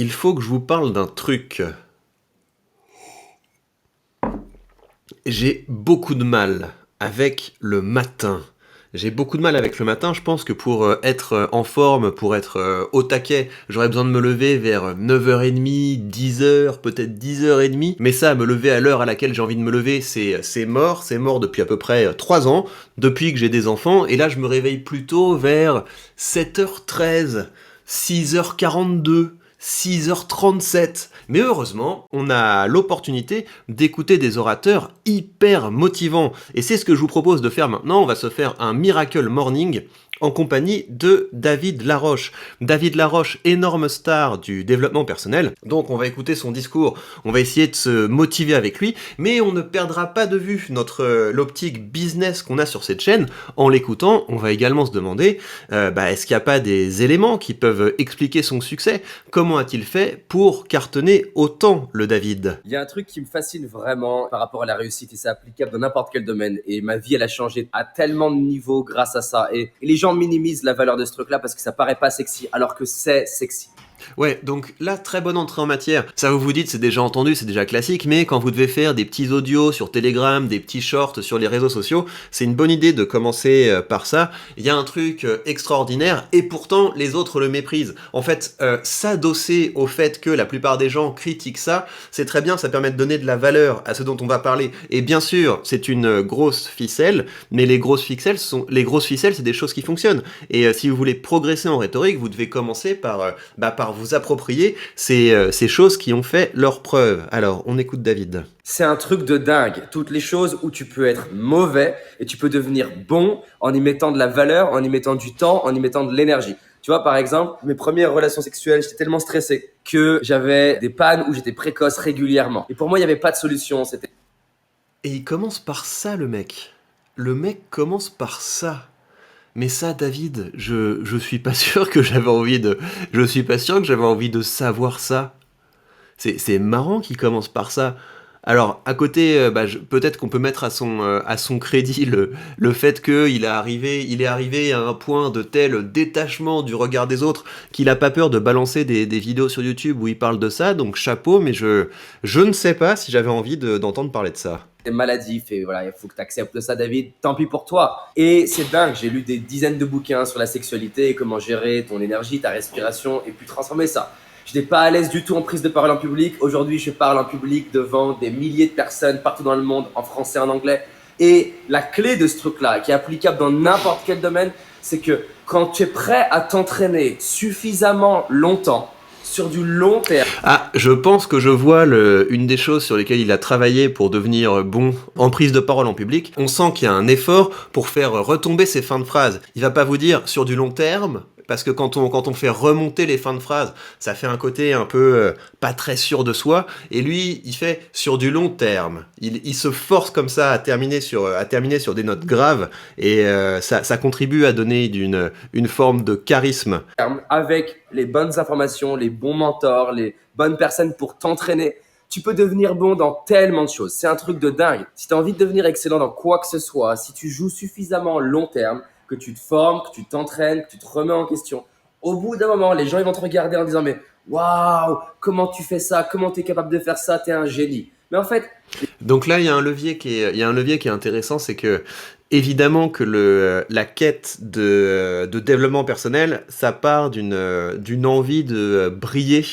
Il faut que je vous parle d'un truc. J'ai beaucoup de mal avec le matin. J'ai beaucoup de mal avec le matin. Je pense que pour être en forme, pour être au taquet, j'aurais besoin de me lever vers 9h30, 10h, peut-être 10h30. Mais ça, me lever à l'heure à laquelle j'ai envie de me lever, c'est mort. C'est mort depuis à peu près 3 ans, depuis que j'ai des enfants. Et là, je me réveille plutôt vers 7h13, 6h42. 6h37. Mais heureusement, on a l'opportunité d'écouter des orateurs hyper motivants. Et c'est ce que je vous propose de faire maintenant. On va se faire un Miracle Morning en compagnie de David Laroche. David Laroche, énorme star du développement personnel. Donc on va écouter son discours, on va essayer de se motiver avec lui, mais on ne perdra pas de vue l'optique business qu'on a sur cette chaîne. En l'écoutant, on va également se demander est-ce qu'il n'y a pas des éléments qui peuvent expliquer son succès? Comment a-t-il fait pour cartonner autant, le David? Il y a un truc qui me fascine vraiment par rapport à la réussite et c'est applicable dans n'importe quel domaine. Et ma vie, elle a changé à tellement de niveaux grâce à ça. Et les gens minimisent la valeur de ce truc-là parce que ça paraît pas sexy, alors que c'est sexy. Ouais, donc là, très bonne entrée en matière. Ça, vous vous dites, c'est déjà entendu, c'est déjà classique, mais quand vous devez faire des petits audios sur Telegram, des petits shorts sur les réseaux sociaux, c'est une bonne idée de commencer par ça. Il y a un truc extraordinaire, et pourtant, les autres le méprisent. En fait, s'adosser au fait que la plupart des gens critiquent ça, c'est très bien, ça permet de donner de la valeur à ce dont on va parler. Et bien sûr, c'est une grosse ficelle, mais les grosses ficelles, c'est des choses qui fonctionnent. Et si vous voulez progresser en rhétorique, vous devez commencer par vous approprier ces choses qui ont fait leur preuve. Alors, on écoute David. C'est un truc de dingue. Toutes les choses où tu peux être mauvais et tu peux devenir bon en y mettant de la valeur, en y mettant du temps, en y mettant de l'énergie. Tu vois, par exemple, mes premières relations sexuelles, j'étais tellement stressé que j'avais des pannes où j'étais précoce régulièrement. Et pour moi, il n'y avait pas de solution. Et il commence par ça, le mec. Le mec commence par ça. Mais ça, David, je suis pas sûr que j'avais envie de... Je suis pas sûr que j'avais envie de savoir ça. C'est marrant qu'il commence par ça. Alors, à côté, peut-être qu'on peut mettre à son crédit le fait qu'il il est arrivé à un point de tel détachement du regard des autres qu'il a pas peur de balancer des vidéos sur YouTube où il parle de ça, donc chapeau, mais je ne sais pas si j'avais envie d'entendre parler de ça. T'es maladif et voilà, il faut que tu acceptes ça, David. Tant pis pour toi. Et c'est dingue, j'ai lu des dizaines de bouquins sur la sexualité et comment gérer ton énergie, ta respiration et puis transformer ça. Je n'étais pas à l'aise du tout en prise de parole en public. Aujourd'hui, je parle en public devant des milliers de personnes partout dans le monde, en français, en anglais. Et la clé de ce truc-là, qui est applicable dans n'importe quel domaine, c'est que quand tu es prêt à t'entraîner suffisamment longtemps, sur du long terme. Ah, je pense que je vois une des choses sur lesquelles il a travaillé pour devenir bon en prise de parole en public. On sent qu'il y a un effort pour faire retomber ses fins de phrase. Il va pas vous dire sur du long terme, parce que quand on fait remonter les fins de phrase, ça fait un côté un peu pas très sûr de soi. Et lui, il fait sur du long terme. Il se force comme ça à terminer sur des notes graves, et ça contribue à donner une forme de charisme. Avec les bonnes informations, les bons mentors, les bonnes personnes pour t'entraîner, tu peux devenir bon dans tellement de choses. C'est un truc de dingue. Si tu as envie de devenir excellent dans quoi que ce soit, si tu joues suffisamment long terme, que tu te formes, que tu t'entraînes, que tu te remets en question, au bout d'un moment, les gens ils vont te regarder en disant mais waouh, comment tu fais ça? Comment tu es capable de faire ça? Tu es un génie. Mais en fait, Donc là, il y a un levier qui est intéressant, c'est que évidemment que la quête de développement personnel, ça part d'une envie de briller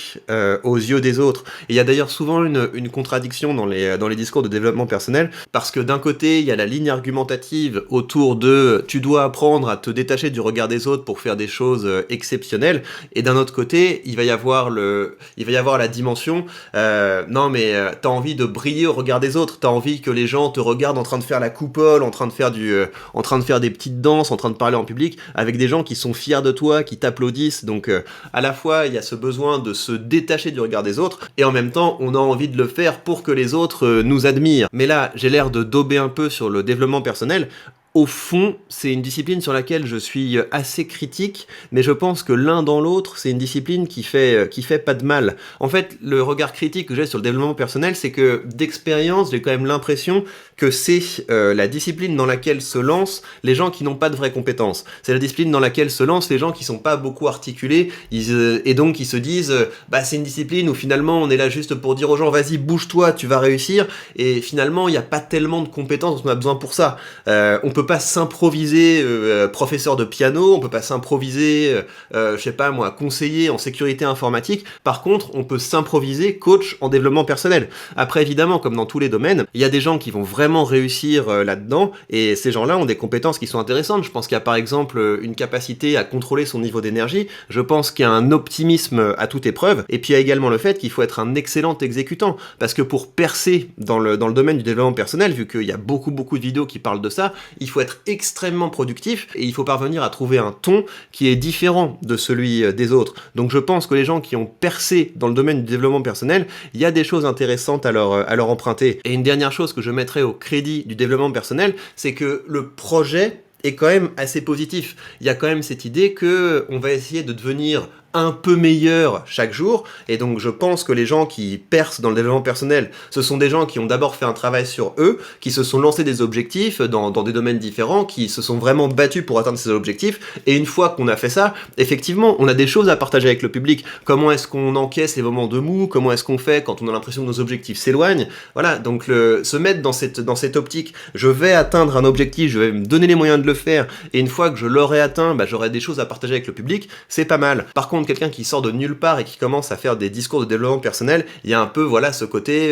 aux yeux des autres. Et il y a d'ailleurs souvent une contradiction dans les discours de développement personnel, parce que d'un côté, il y a la ligne argumentative autour de tu dois apprendre à te détacher du regard des autres pour faire des choses exceptionnelles, et d'un autre côté, il va y avoir la dimension non mais t'as envie de briller au regard des autres, t'as envie que les gens te regardent en train de faire la coupole, en train de faire des petites danses, en train de parler en public, avec des gens qui sont fiers de toi, qui t'applaudissent. Donc à la fois, il y a ce besoin de se détacher du regard des autres, et en même temps, on a envie de le faire pour que les autres nous admirent. Mais là, j'ai l'air de dauber un peu sur le développement personnel. Au fond, c'est une discipline sur laquelle je suis assez critique, mais je pense que l'un dans l'autre, c'est une discipline qui fait pas de mal. En fait, le regard critique que j'ai sur le développement personnel, c'est que d'expérience, j'ai quand même l'impression que c'est la discipline dans laquelle se lancent les gens qui n'ont pas de vraies compétences. C'est la discipline dans laquelle se lancent les gens qui sont pas beaucoup articulés, et donc ils se disent, bah c'est une discipline où finalement on est là juste pour dire aux gens, vas-y bouge-toi, tu vas réussir, et finalement il n'y a pas tellement de compétences dont on a besoin pour ça. On peut pas s'improviser professeur de piano, on peut pas s'improviser, je sais pas moi, conseiller en sécurité informatique. Par contre, on peut s'improviser coach en développement personnel. Après, évidemment, comme dans tous les domaines, il y a des gens qui vont vraiment réussir là-dedans, et ces gens-là ont des compétences qui sont intéressantes. Je pense qu'il y a par exemple une capacité à contrôler son niveau d'énergie, je pense qu'il y a un optimisme à toute épreuve, et puis il y a également le fait qu'il faut être un excellent exécutant, parce que pour percer dans le domaine du développement personnel, vu qu'il y a beaucoup de vidéos qui parlent de ça, il faut être extrêmement productif, et il faut parvenir à trouver un ton qui est différent de celui des autres. Donc je pense que les gens qui ont percé dans le domaine du développement personnel, il y a des choses intéressantes à leur emprunter. Et une dernière chose que je mettrais au crédit du développement personnel, c'est que le projet est quand même assez positif. Il y a quand même cette idée que on va essayer de devenir un peu meilleur chaque jour, et donc je pense que les gens qui percent dans le développement personnel, ce sont des gens qui ont d'abord fait un travail sur eux, qui se sont lancés des objectifs dans des domaines différents, qui se sont vraiment battus pour atteindre ces objectifs, et une fois qu'on a fait ça, effectivement, on a des choses à partager avec le public. Comment est-ce qu'on encaisse les moments de mou, comment est-ce qu'on fait quand on a l'impression que nos objectifs s'éloignent, voilà, donc se mettre dans cette optique, je vais atteindre un objectif, je vais me donner les moyens de le faire, et une fois que je l'aurai atteint, bah, j'aurai des choses à partager avec le public, c'est pas mal. Par contre, quelqu'un qui sort de nulle part et qui commence à faire des discours de développement personnel, il y a un peu voilà ce côté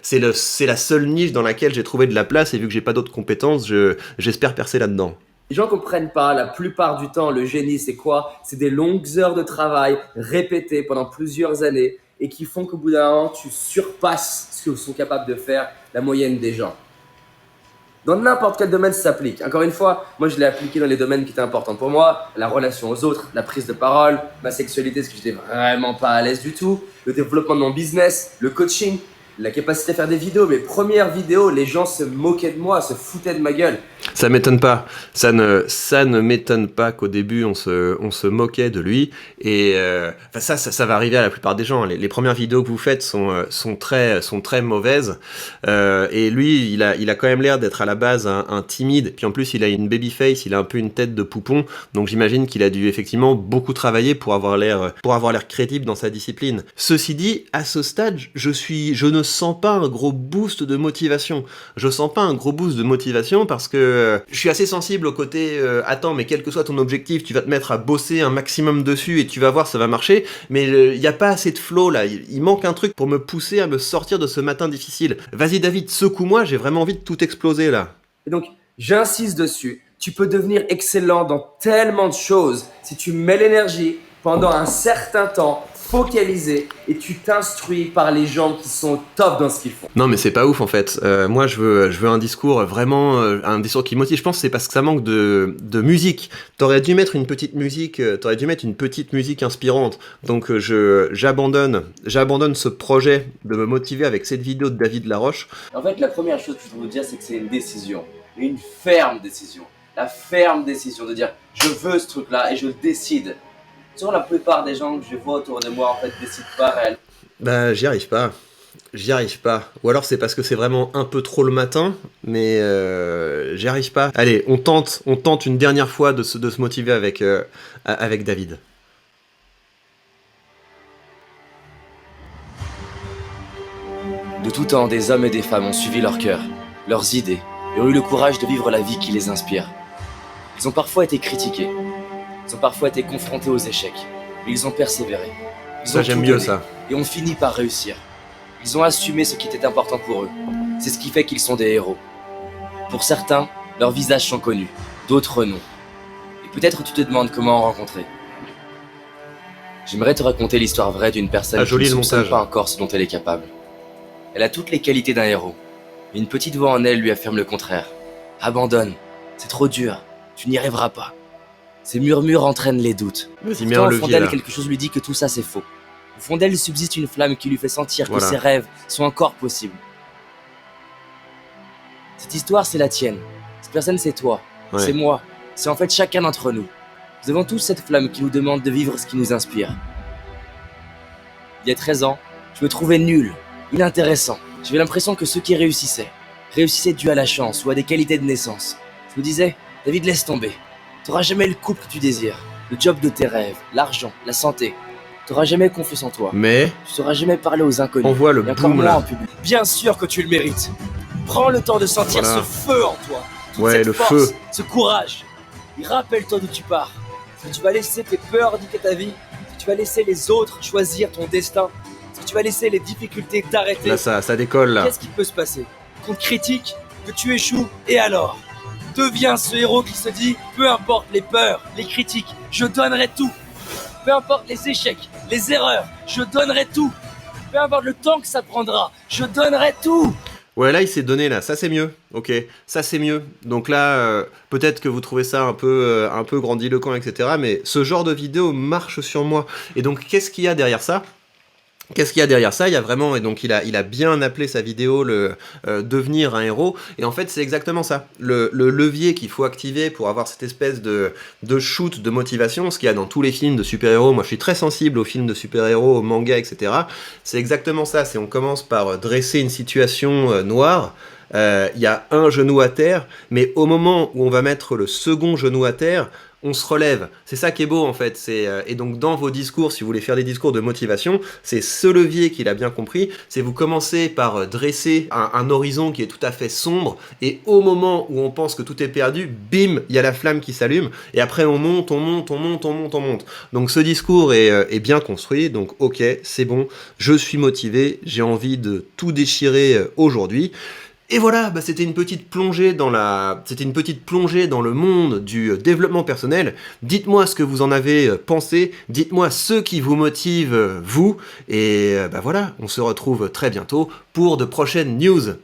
c'est la seule niche dans laquelle j'ai trouvé de la place, et vu que j'ai pas d'autres compétences, j'espère percer là-dedans. Les gens comprennent pas, la plupart du temps, le génie, c'est quoi? C'est des longues heures de travail répétées pendant plusieurs années et qui font qu'au bout d'un moment, tu surpasses ce que sont capables de faire la moyenne des gens. Dans n'importe quel domaine, ça s'applique. Encore une fois, moi je l'ai appliqué dans les domaines qui étaient importants pour moi, la relation aux autres, la prise de parole, ma sexualité, parce que j'étais vraiment pas à l'aise du tout, le développement de mon business, le coaching, la capacité à faire des vidéos. Mes premières vidéos, les gens se moquaient de moi, se foutaient de ma gueule. Ça m'étonne pas. Ça ne m'étonne pas qu'au début on se moquait de lui. Et ça va arriver à la plupart des gens. Les premières vidéos que vous faites sont très mauvaises. Et lui, il a quand même l'air d'être à la base un timide. Puis en plus, il a une baby face, il a un peu une tête de poupon. Donc j'imagine qu'il a dû effectivement beaucoup travailler pour avoir l'air crédible dans sa discipline. Ceci dit, à ce stade, je ne sens pas un gros boost de motivation. Je sens pas un gros boost de motivation parce que je suis assez sensible au côté attends, mais quel que soit ton objectif, tu vas te mettre à bosser un maximum dessus et tu vas voir, ça va marcher. Mais il n'y a pas assez de flow là. Il manque un truc pour me pousser à me sortir de ce matin difficile. Vas-y David, secoue-moi, j'ai vraiment envie de tout exploser là. Et donc, j'insiste dessus. Tu peux devenir excellent dans tellement de choses si tu mets l'énergie pendant un certain temps, focalisé, et tu t'instruis par les gens qui sont top dans ce qu'ils font. Non mais c'est pas ouf en fait. Moi je veux un discours vraiment, un discours qui motive. Je pense que c'est parce que ça manque de musique. T'aurais dû mettre une petite musique inspirante. Donc j'abandonne ce projet de me motiver avec cette vidéo de David Laroche. En fait, la première chose que je veux vous dire, c'est que c'est une décision, une ferme décision. La ferme décision de dire je veux ce truc-là et je le décide. Sur la plupart des gens que je vois autour de moi, en fait, décident pas réellement. Bah, j'y arrive pas. Ou alors c'est parce que c'est vraiment un peu trop le matin, mais j'y arrive pas. Allez, on tente une dernière fois de se motiver avec David. De tout temps, des hommes et des femmes ont suivi leur cœur, leurs idées, et ont eu le courage de vivre la vie qui les inspire. Ils ont parfois été critiqués. Ils ont parfois été confrontés aux échecs, mais ils ont persévéré. Ça, j'aime mieux ça. Et ont fini par réussir. Ils ont assumé ce qui était important pour eux. C'est ce qui fait qu'ils sont des héros. Pour certains, leurs visages sont connus, d'autres non. Et peut-être tu te demandes comment en rencontrer. J'aimerais te raconter l'histoire vraie d'une personne qui ne soupçonne pas encore ce dont elle est capable. Elle a toutes les qualités d'un héros, mais une petite voix en elle lui affirme le contraire. Abandonne, c'est trop dur, tu n'y arriveras pas. Ces murmures entraînent les doutes. Vas-y, mets un levier, au fond d'elle, là. quelque chose lui dit que tout ça c'est faux. Au fond d'elle subsiste une flamme qui lui fait sentir que ses rêves sont encore possibles. Cette histoire c'est la tienne. Cette personne c'est toi. C'est Ouais. moi. C'est en fait chacun d'entre nous. Nous avons tous cette flamme qui nous demande de vivre ce qui nous inspire. Il y a 13 ans, je me trouvais nul, inintéressant. J'avais l'impression que ceux qui réussissaient dû à la chance ou à des qualités de naissance. Je me disais, David, laisse tomber. T'auras jamais le couple que tu désires, le job de tes rêves, l'argent, la santé. T'auras jamais confiance en toi. Mais Tu sauras jamais parler aux inconnus. on voit le Et encore boom moins en là. public. Bien sûr que tu le mérites. Prends le temps de sentir Voilà. ce feu en toi. Toute Ouais, cette le force, feu. ce courage. Et rappelle-toi d'où tu pars. Est-ce que tu vas laisser tes peurs dicter ta vie? Est-ce que tu vas laisser les autres choisir ton destin? Est-ce que tu vas laisser les difficultés t'arrêter? Là, ça décolle là. Qu'est-ce qui peut se passer? Qu'on te critique, que tu échoues, et alors? Deviens ce héros qui se dit, peu importe les peurs, les critiques, je donnerai tout. Peu importe les échecs, les erreurs, je donnerai tout. Peu importe le temps que ça prendra, je donnerai tout. Ouais, là, il s'est donné, là. Ça, c'est mieux. Ok, ça, c'est mieux. Donc là, peut-être que vous trouvez ça un peu grandiloquent, etc. Mais ce genre de vidéo marche sur moi. Et donc, qu'est-ce qu'il y a derrière ça? Qu'est-ce qu'il y a derrière ça? Il y a vraiment, et donc il a bien appelé sa vidéo le devenir un héros. Et en fait, c'est exactement ça. Le levier qu'il faut activer pour avoir cette espèce de shoot de motivation, ce qu'il y a dans tous les films de super-héros. Moi, je suis très sensible aux films de super-héros, aux mangas, etc. C'est exactement ça. C'est on commence par dresser une situation noire. Il y a un genou à terre, mais au moment où on va mettre le second genou à terre, on se relève. C'est ça qui est beau en fait. Et donc dans vos discours, si vous voulez faire des discours de motivation, c'est ce levier qu'il a bien compris. C'est vous commencez par dresser un horizon qui est tout à fait sombre, et au moment où on pense que tout est perdu, bim, il y a la flamme qui s'allume, et après on monte, on monte, on monte, on monte, on monte. Donc ce discours est bien construit, donc ok, c'est bon, je suis motivé, j'ai envie de tout déchirer aujourd'hui. Et voilà, bah c'était une petite plongée dans le monde du développement personnel. Dites-moi ce que vous en avez pensé, dites-moi ce qui vous motive vous, et bah voilà, on se retrouve très bientôt pour de prochaines news.